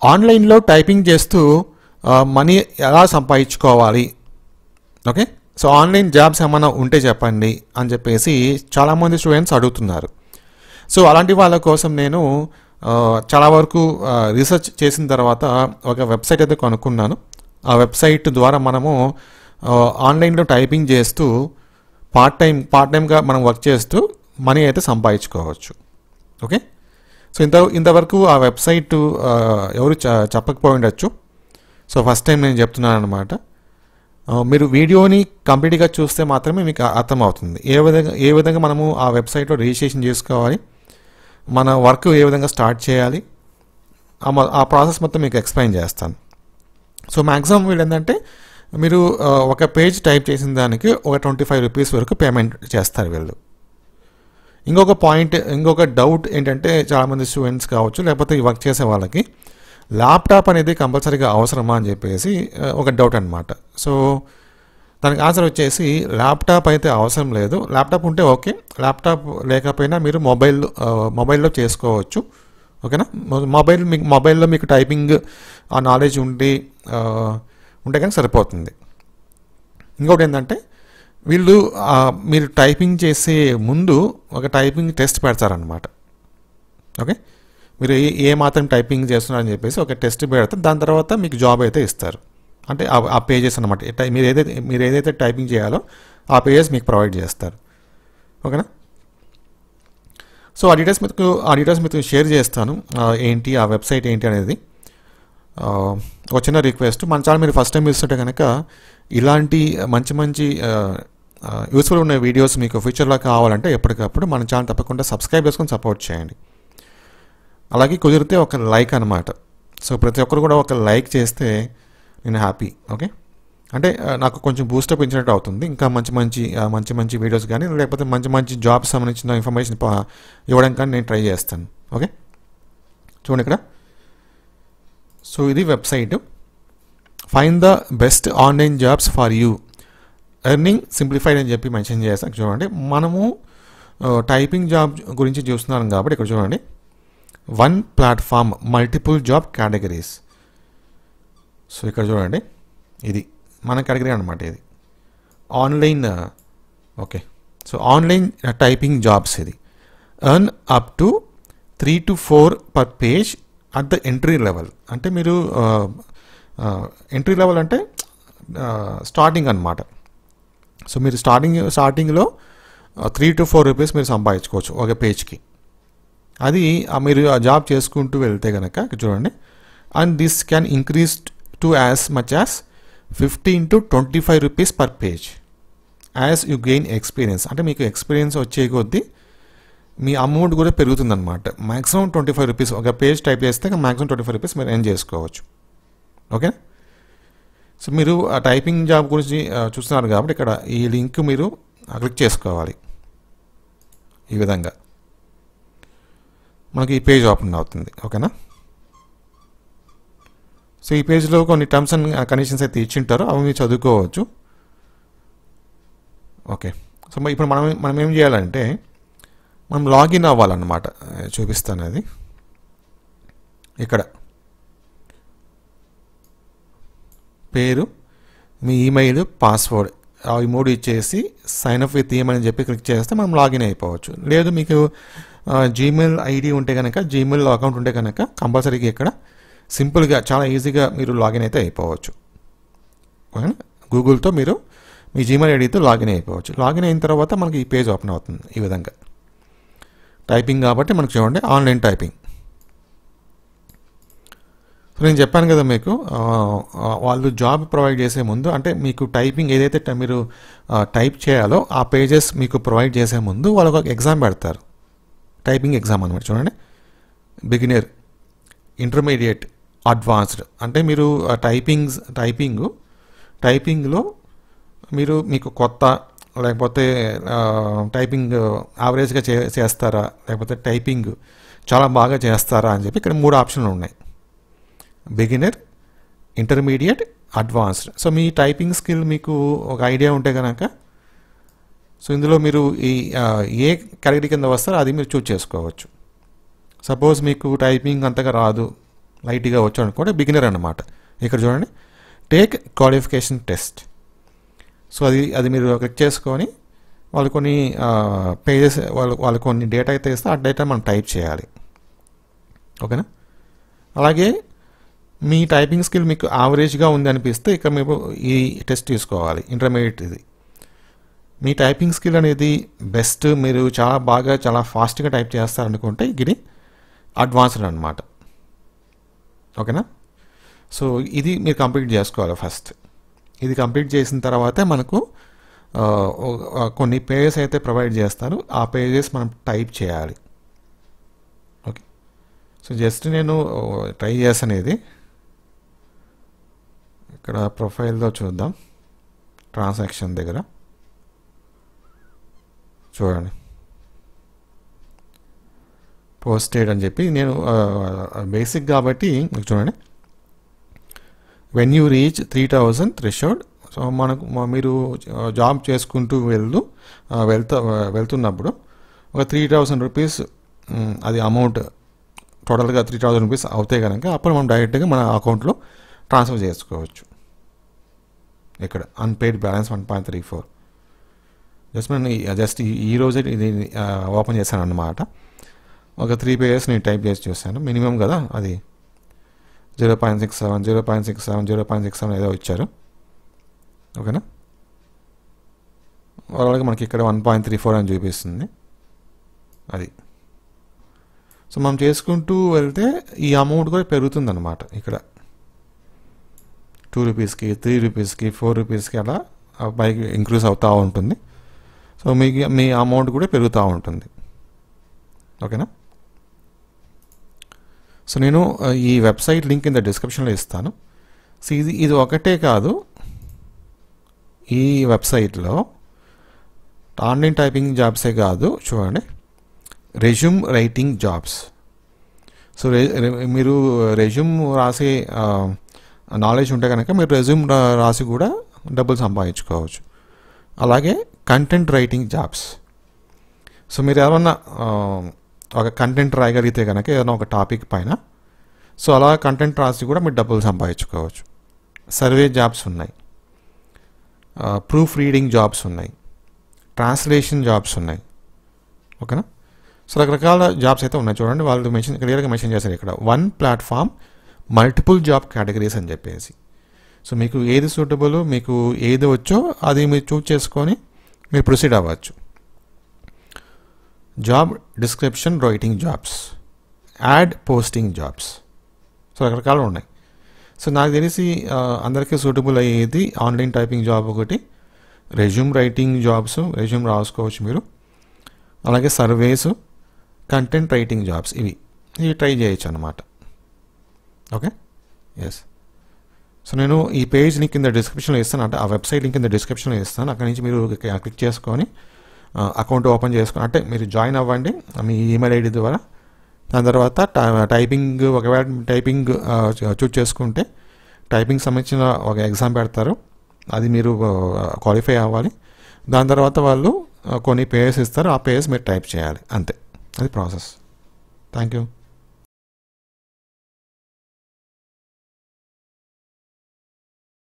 ఆన్లైన్లో టైపింగ్ చేస్తూ మనీ ఎలా సంపాదించుకోవాలి, ఓకే. సో ఆన్లైన్ జాబ్స్ ఏమైనా ఉంటే చెప్పండి అని చెప్పేసి చాలామంది స్టూడెంట్స్ అడుగుతున్నారు. సో అలాంటి వాళ్ళ కోసం నేను చాలా వరకు రీసెర్చ్ చేసిన తర్వాత ఒక వెబ్సైట్ అయితే కనుక్కున్నాను. ఆ వెబ్సైట్ ద్వారా మనము ఆన్లైన్లో టైపింగ్ చేస్తూ పార్ట్ టైంగా మనం వర్క్ చేస్తూ మనీ అయితే సంపాదించుకోవచ్చు, ఓకే. సో ఇంతవరకు ఆ వెబ్సైట్ ఎవరు చెప్పకపోయి ఉండొచ్చు. సో ఫస్ట్ టైం నేను చెప్తున్నాను అనమాట. మీరు వీడియోని కంప్లీట్గా చూస్తే మాత్రమే మీకు అర్థమవుతుంది ఏ విధంగా మనము ఆ వెబ్సైట్లో రిజిస్ట్రేషన్ చేసుకోవాలి, మన వర్క్ ఏ విధంగా స్టార్ట్ చేయాలి, ఆ ప్రాసెస్ మొత్తం మీకు ఎక్స్ప్లెయిన్ చేస్తాను. సో మ్యాక్సిమం వీళ్ళు ఏంటంటే మీరు ఒక పేజ్ టైప్ చేసిన దానికి ఒక 25 రూపీస్ వరకు పేమెంట్ చేస్తారు వీళ్ళు. ఇంకొక డౌట్ ఏంటంటే చాలామంది స్టూడెంట్స్ కావచ్చు లేకపోతే ఈ వర్క్ చేసే వాళ్ళకి ల్యాప్టాప్ అనేది కంపల్సరీగా అవసరమా అని చెప్పేసి ఒక డౌట్ అనమాట. సో దానికి ఆన్సర్ వచ్చేసి ల్యాప్టాప్ అయితే అవసరం లేదు. ల్యాప్టాప్ ఉంటే ఓకే, ల్యాప్టాప్ లేకపోయినా మీరు మొబైల్లో చేసుకోవచ్చు, ఓకేనా. మొబైల్లో మీకు టైపింగ్ ఆ నాలెడ్జ్ ఉంటే కానీ సరిపోతుంది. ఇంకొకటి ఏంటంటే వీళ్ళు మీరు టైపింగ్ చేసే ముందు ఒక టైపింగ్ టెస్ట్ పెడతారనమాట, ఓకే. మీరు ఏ మాత్రం టైపింగ్ చేస్తున్నారని చెప్పేసి ఒక టెస్ట్ పెడతారు. దాని తర్వాత మీకు జాబ్ అయితే ఇస్తారు. అంటే ఆ పేజెస్ అనమాట, మీరు ఏదైతే టైపింగ్ చేయాలో ఆ పేజెస్ మీకు ప్రొవైడ్ చేస్తారు, ఓకేనా. సో ఆ డీటెయిల్స్ మీకు షేర్ చేస్తాను. ఏంటి ఆ వెబ్సైట్ ఏంటి అనేది ఒక చిన్న రిక్వెస్ట్. మన ఛానల్ మీరు ఫస్ట్ టైం చూస్తుంటే కనుక ఇలాంటి మంచి యూస్ఫుల్ ఉన్న వీడియోస్ మీకు ఫ్యూచర్లో కావాలంటే ఎప్పటికప్పుడు మన ఛానల్ తప్పకుండా సబ్స్క్రైబ్ చేసుకొని సపోర్ట్ చేయండి. అలాగే కుదిరితే ఒక లైక్ అనమాట. సో ప్రతి ఒక్కరు కూడా ఒక లైక్ చేస్తే నేను హ్యాపీ, ఓకే. అంటే నాకు కొంచెం బూస్టప్ ఇచ్చినట్టు అవుతుంది. ఇంకా మంచి వీడియోస్ కానీ లేకపోతే మంచి జాబ్స్ సంబంధించిన ఇన్ఫర్మేషన్ ఇవ్వడం కానీ నేను ట్రై చేస్తాను, ఓకే. చూడండి ఇక్కడ. సో ఇది website. Find the best online jobs for you, earning simplified అని చెప్పి మెన్షన్ చేస్తాను. చూడండి, మనము టైపింగ్ జాబ్ గురించి చూస్తున్నాం కాబట్టి ఇక్కడ చూడండి, one platform multiple job categories. So ఇక్కడ చూడండి, ఇది మన కేటగిరీ అనమాట. ఇది online, okay. So online typing jobs. ఇది earn up to 3 to 4 per page at the entry level. అంటే మీరు ఎంట్రీ లెవెల్ అంటే స్టార్టింగ్ అనమాట. సో మీరు స్టార్టింగ్లో 3 to 4 రూపీస్ మీరు సంపాదించుకోవచ్చు ఒక పేజ్కి. అది మీరు ఆ జాబ్ చేసుకుంటూ వెళ్తే కనుక చూడండి, and this can increase to as much as 15 to 25 rupees per page as you gain experience. అంటే మీకు ఎక్స్పీరియన్స్ వచ్చే కొద్దీ మీ అమౌంట్ కూడా పెరుగుతుందన్నమాట. మ్యాక్సిమం 25 రూపీస్ ఒక పేజ్ టైప్ చేస్తే మ్యాక్సిమం 25 రూపీస్ మీరు ఎర్న్ చేసుకోవచ్చు, ఓకే. సో మీరు ఆ టైపింగ్ జాబ్ గురించి చూస్తున్నారు కాబట్టి ఇక్కడ ఈ లింక్ మీరు క్లిక్ చేసుకోవాలి. ఈ విధంగా మనకి ఈ పేజ్ ఓపెన్ అవుతుంది, ఓకేనా. సో ఈ పేజ్లో కొన్ని టర్మ్స్ అండ్ కండిషన్స్ అయితే ఇచ్చింటారో అవి మీరు చదువుకోవచ్చు, ఓకే. సో ఇప్పుడు మనం ఏం చేయాలంటే మనం లాగిన్ అవ్వాలన్నమాట. చూపిస్తాను అది. ఇక్కడ పేరు, మీ ఈమెయిల్, పాస్వర్డ్ అవి 3 ఇచ్చేసి సైన్ అప్ విత్ ఈమెయిల్ అని చెప్పి క్లిక్ చేస్తే మనం లాగిన్ అయిపోవచ్చు. లేదు మీకు జీమెయిల్ ఐడి ఉంటే కనుక, జీమెయిల్ అకౌంట్ ఉంటే కనుక కంపల్సరీగా ఇక్కడ సింపుల్గా చాలా ఈజీగా మీరు లాగిన్ అయితే అయిపోవచ్చు. గూగుల్తో మీరు మీ జీమెయిల్ ఐడితో లాగిన్ అయిపోవచ్చు. లాగిన్ అయిన తర్వాత మనకి ఈ పేజ్ ఓపెన్ అవుతుంది ఈ విధంగా. టైపింగ్ కాబట్టి మనకు చూడండి ఆన్లైన్ టైపింగ్. సో నేను చెప్పాను కదా మీకు, వాళ్ళు జాబ్ ప్రొవైడ్ చేసే ముందు అంటే మీకు టైపింగ్ ఏదైతే మీరు టైప్ చేయాలో ఆ పేజెస్ మీకు ప్రొవైడ్ చేసే ముందు వాళ్ళు ఒక ఎగ్జామ్ పెడతారు. టైపింగ్ ఎగ్జామ్ అనమాట. చూడండి, బిగినర్, ఇంటర్మీడియట్, అడ్వాన్స్డ్. అంటే మీరు టైపింగ్లో మీకు కొత్త లేకపోతే టైపింగ్ యావరేజ్గా చేస్తారా లేకపోతే టైపింగ్ చాలా బాగా చేస్తారా అని చెప్పి ఇక్కడ 3 ఆప్షన్లు ఉన్నాయి. Beginner, intermediate, advanced. సో మీ టైపింగ్ స్కిల్ మీకు ఒక ఐడియా ఉంటే కనుక సో ఇందులో మీరు ఏ కేటగిరీ కింద వస్తారో అది మీరు చూస్ చేసుకోవచ్చు. సపోజ్ మీకు టైపింగ్ అంతగా రాదు, లైట్గా వచ్చు అనుకోండి బిగినర్ అన్నమాట. ఇక్కడ చూడండి టేక్ క్వాలిఫికేషన్ టెస్ట్. సో అది మీరు క్లిక్ చేసుకొని వాళ్ళు కొన్ని పేజెస్ వాళ్ళు కొన్ని డేటా అయితే ఇస్తే ఆ డేటా మనం టైప్ చేయాలి. ఓకేనా. అలాగే మీ టైపింగ్ స్కిల్ మీకు యావరేజ్గా ఉంది అనిపిస్తే ఇక్కడ మీరు ఈ టెస్ట్ తీసుకోవాలి, ఇంటర్మీడియట్. ఇది మీ టైపింగ్ స్కిల్ అనేది బెస్ట్, మీరు చాలా బాగా చాలా ఫాస్ట్గా టైప్ చేస్తారనుకుంటే ఇది అడ్వాన్స్డ్ అనమాట. ఓకేనా. సో ఇది మీరు కంప్లీట్ చేసుకోవాలి ఫస్ట్. ఇది కంప్లీట్ చేసిన తర్వాత మనకు కొన్ని పేజెస్ అయితే ప్రొవైడ్ చేస్తారు, ఆ పేజెస్ మనం టైప్ చేయాలి. ఓకే. సో జస్ట్ నేను ట్రై చేస్తాను. ఇది ఇక్కడ ప్రొఫైల్లో చూద్దాం, ట్రాన్సాక్షన్ దగ్గర చూడండి పోస్టెడ్ అని చెప్పి నేను బేసిక్ కాబట్టి చూడండి when you reach 3000 threshold. So మీరు జాబ్ చేసుకుంటూ వెళ్తున్నప్పుడు ఒక 3000 రూపీస్ అది అమౌంట్ టోటల్గా 3000 రూపీస్ అవుతాయి కనుక అప్పుడు మనం డైరెక్ట్గా మన అకౌంట్లో ట్రాన్స్ఫర్ చేసుకోవచ్చు. ఇక్కడ అన్పెయిడ్ బ్యాలెన్స్ 1.34. జస్ట్ ఈ రోజే ఇది ఓపెన్ చేశాను అన్నమాట. ఒక 3 పేజెస్ నేను టైప్ చేసి చూసాను. మినిమం కదా అది 0.67 0.67 0.67 ఏదో ఇచ్చారు. ఓకేనా. ఓవరాల్గా మనకి ఇక్కడ 1.34 అని చూపిస్తుంది అది. సో మనం చేసుకుంటూ వెళ్తే ఈ అమౌంట్ కూడా పెరుగుతుంది అన్నమాట. ఇక్కడ 2 రూపీస్కి 3 రూపీస్కి 4 రూపీస్కి అలా పైకి ఇంక్రీజ్ అవుతూ ఉంటుంది. సో మీ అమౌంట్ కూడా పెరుగుతూ ఉంటుంది. ఓకేనా. సో నేను ఈ వెబ్సైట్ లింక్ కింద డిస్క్రిప్షన్లో ఇస్తాను. సో ఇది ఒకటే కాదు, ఈ వెబ్సైట్లో ఆన్లైన్ టైపింగ్ జాబ్సే కాదు, చూడండి రెజ్యూమ్ రైటింగ్ జాబ్స్. సో మీరు రెజ్యూమ్ రాసే నాలెడ్జ్ ఉంటే కనుక మీరు రెజ్యూమ్ రాసి కూడా డబ్బులు సంపాదించుకోవచ్చు. అలాగే కంటెంట్ రైటింగ్ జాబ్స్. సో మీరు ఏమన్నా ఒక కంటెంట్ రాయగలిగితే కనుక ఏదైనా ఒక టాపిక్ పైన, సో అలా కంటెంట్ రాసి కూడా మీరు డబ్బులు సంపాదించుకోవచ్చు. సర్వే జాబ్స్ ఉన్నాయి, ప్రూఫ్ రీడింగ్ జాబ్స్ ఉన్నాయి, ట్రాన్స్లేషన్ జాబ్స్ ఉన్నాయి. ఓకేనా. సో రకరకాల జాబ్స్ అయితే ఉన్నాయి. చూడండి వాళ్ళు క్లియర్గా మెన్షన్ చేశారు ఇక్కడ 1 ప్లాట్ఫామ్ మల్టిపుల్ జాబ్ కేటగిరీస్ అని చెప్పేసి. సో మీకు ఏది సూటబుల్, మీకు ఏది వచ్చో అది మీరు చూస్ చేసుకొని మీరు ప్రొసీడ్ అవ్వచ్చు. Job description writing jobs, add posting jobs. So రకరకాలు ఉన్నాయి. సో నాకు తెలిసి అందరికీ సూటబుల్ అయ్యేది ఆన్లైన్ టైపింగ్ జాబ్ ఒకటి, రెజ్యూమ్ రైటింగ్ జాబ్స్, రెజ్యూమ్ రాసుకోవచ్చు మీరు. అలాగే సర్వేస్, కంటెంట్ రైటింగ్ జాబ్స్, ఇవి ట్రై చేయొచ్చు అన్నమాట. ఓకే. ఎస్. సో నేను ఈ పేజ్ లింక్ కింద డిస్క్రిప్షన్లో ఇస్తాను, అంటే ఆ వెబ్సైట్ లింక్ కింద డిస్క్రిప్షన్లో ఇస్తాను. అక్కడి నుంచి మీరు క్లిక్ చేసుకొని అకౌంట్ ఓపెన్ చేసుకొని, అంటే మీరు జాయిన్ అవ్వండి మీ ఈమెయిల్ ఐడి ద్వారా. దాని తర్వాత టైపింగ్, ఒకవేళ టైపింగ్ చూస్ చేసుకుంటే టైపింగ్ సంబంధించిన ఒక ఎగ్జామ్ పెడతారు, అది మీరు క్వాలిఫై అవ్వాలి. దాని తర్వాత వాళ్ళు కొన్ని పేజెస్ ఇస్తారు, ఆ పేజెస్ మీరు టైప్ చేయాలి, అంతే. అది ప్రాసెస్. Thank you.